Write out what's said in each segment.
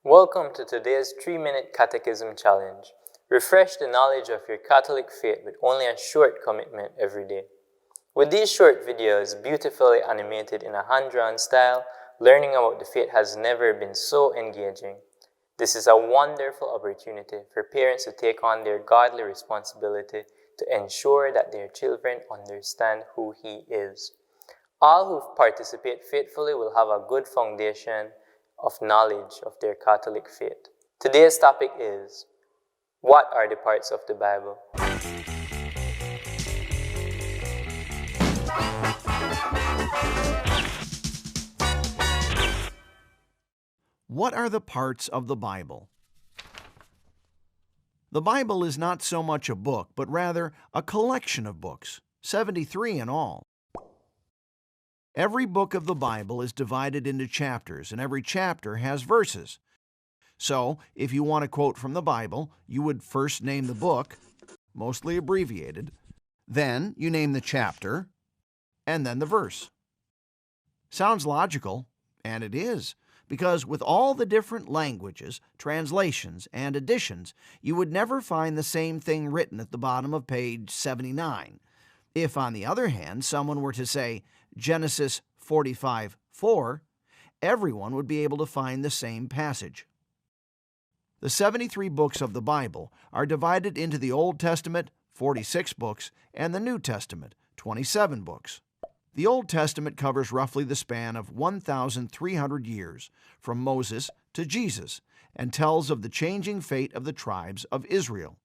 Welcome to today's 3-minute Catechism challenge. Refresh the knowledge of your Catholic faith with only a short commitment every day. With these short videos, beautifully animated in a hand-drawn style, learning about the faith has never been so engaging. This is a wonderful opportunity for parents to take on their godly responsibility to ensure that their children understand who He is. All who participate faithfully will have a good foundation of knowledge of their Catholic faith. Today's topic is, what are the parts of the Bible? What are the parts of the Bible? The Bible is not so much a book, but rather a collection of books, 73 in all. Every book of the Bible is divided into chapters, and every chapter has verses. So, if you want to quote from the Bible, you would first name the book, mostly abbreviated, then you name the chapter, and then the verse. Sounds logical, and it is, because with all the different languages, translations, and editions, you would never find the same thing written at the bottom of page 79. If, on the other hand, someone were to say Genesis 45:4, everyone would be able to find the same passage. The 73 books of the Bible are divided into the Old Testament, 46 books, and the New Testament, 27 books. The Old Testament covers roughly the span of 1,300 years, from Moses to Jesus, and tells of the changing fate of the tribes of Israel.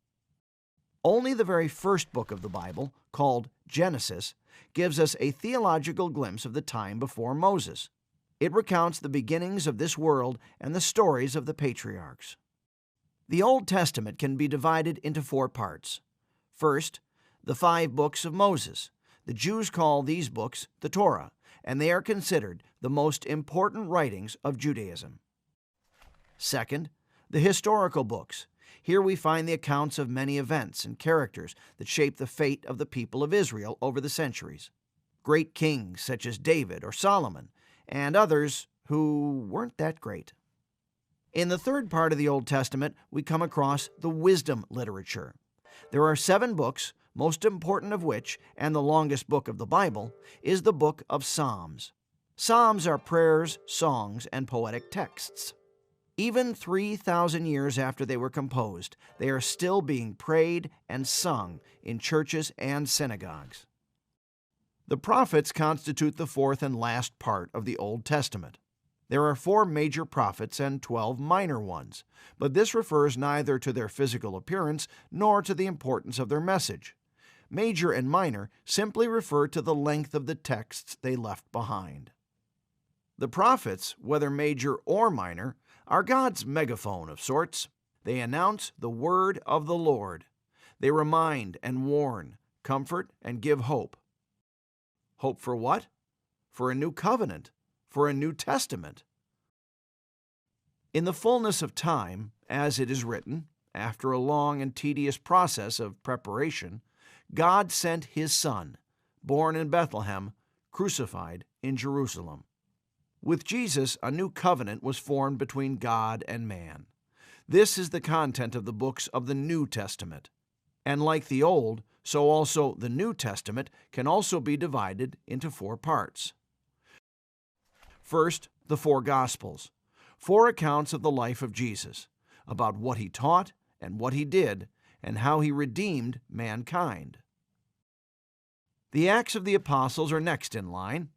Only the very first book of the Bible, called Genesis, gives us a theological glimpse of the time before Moses. It recounts the beginnings of this world and the stories of the patriarchs. The Old Testament can be divided into 4 parts. First, the 5 books of Moses. The Jews call these books the Torah, and they are considered the most important writings of Judaism. Second, the historical books. Here we find the accounts of many events and characters that shaped the fate of the people of Israel over the centuries. Great kings such as David or Solomon, and others who weren't that great. In the third part of the Old Testament, we come across the wisdom literature. There are 7 books, most important of which, and the longest book of the Bible, is the book of Psalms. Psalms are prayers, songs, and poetic texts. Even 3,000 years after they were composed, they are still being prayed and sung in churches and synagogues. The prophets constitute the 4th and last part of the Old Testament. There are 4 major prophets and 12 minor ones, but this refers neither to their physical appearance nor to the importance of their message. Major and minor simply refer to the length of the texts they left behind. The prophets, whether major or minor, are God's megaphone of sorts. They announce the word of the Lord. They remind and warn, comfort and give hope. Hope for what? For a new covenant, for a new testament. In the fullness of time, as it is written, after a long and tedious process of preparation, God sent His Son, born in Bethlehem, crucified in Jerusalem. With Jesus, a new covenant was formed between God and man. This is the content of the books of the New Testament. And like the Old, so also the New Testament can also be divided into 4 parts. First, the 4 Gospels, 4 accounts of the life of Jesus, about what He taught and what He did, and how He redeemed mankind. The Acts of the Apostles are next in line.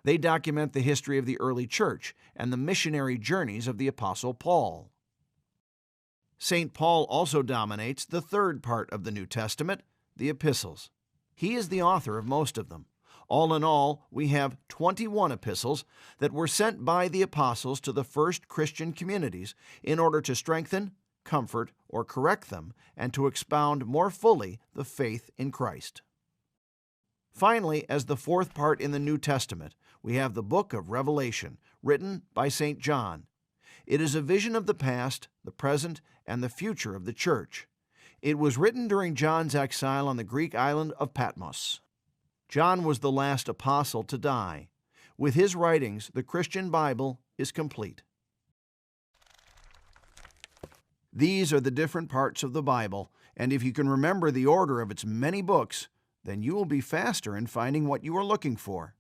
They document the history of the early church and the missionary journeys of the Apostle Paul. St. Paul also dominates the 3rd part of the New Testament, the Epistles. He is the author of most of them. All in all, we have 21 epistles that were sent by the apostles to the first Christian communities in order to strengthen, comfort, or correct them, and to expound more fully the faith in Christ. Finally, as the 4th part in the New Testament, we have the book of Revelation, written by St. John. It is a vision of the past, the present, and the future of the Church. It was written during John's exile on the Greek island of Patmos. John was the last apostle to die. With his writings, the Christian Bible is complete. These are the different parts of the Bible, and if you can remember the order of its many books, then you will be faster in finding what you are looking for.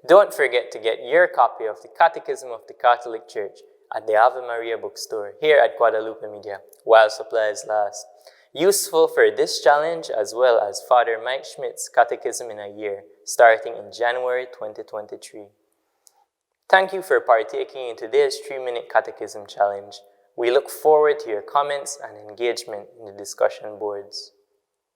Don't forget to get your copy of the Catechism of the Catholic Church at the Ave Maria bookstore here at Guadalupe Media, while supplies last. Useful for this challenge as well as Father Mike Schmidt's Catechism in a Year, starting in January 2023. Thank you for partaking in today's 3-minute Catechism challenge. We look forward to your comments and engagement in the discussion boards.